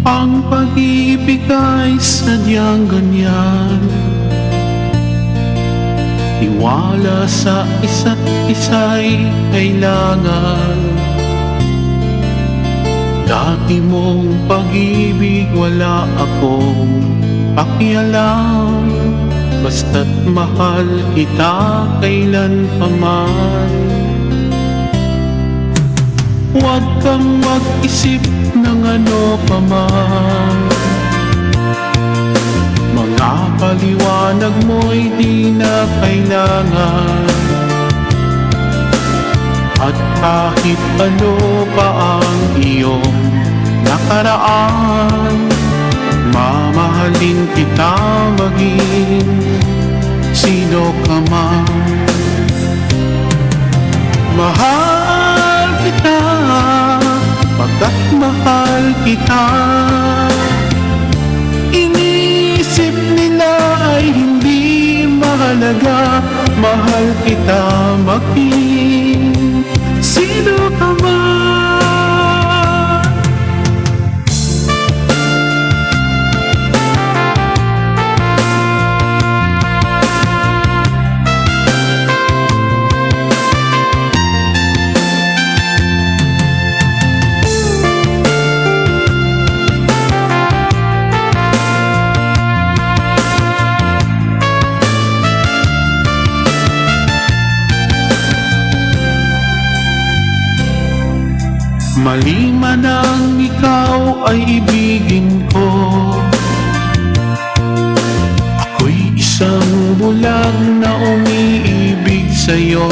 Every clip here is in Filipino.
Ang pag-ibig ay sadyang ganyan, tiwala sa isa't isa'y kailangan. Dati mong pag-ibig wala akong pakialam, basta't mahal kita kailan pa man. Huwag kang mag-isip ng ano pa man, mga paliwanag mo'y di na kailangan. At kahit ano pa ang iyong nakaraan, mamahalin kita maging sino ka man. Mahal kita pagkat mahal kita. Inisip nila ay hindi mahalaga, mahal kita maging sino ka man. Mali man ang ikaw ay ibigin ko, ako'y isang bulag na umiibig sa'yo.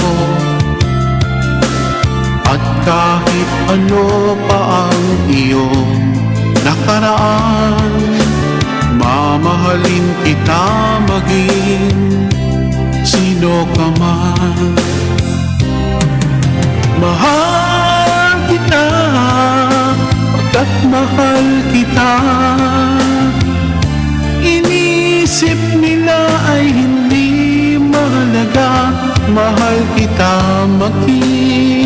At kahit ano pa ang iyong nakaraan, mamahalin kita maging sino ka man. Mahal kita pagkat mahal kita. Inisip nila ay hindi mahalaga, mahal kita maging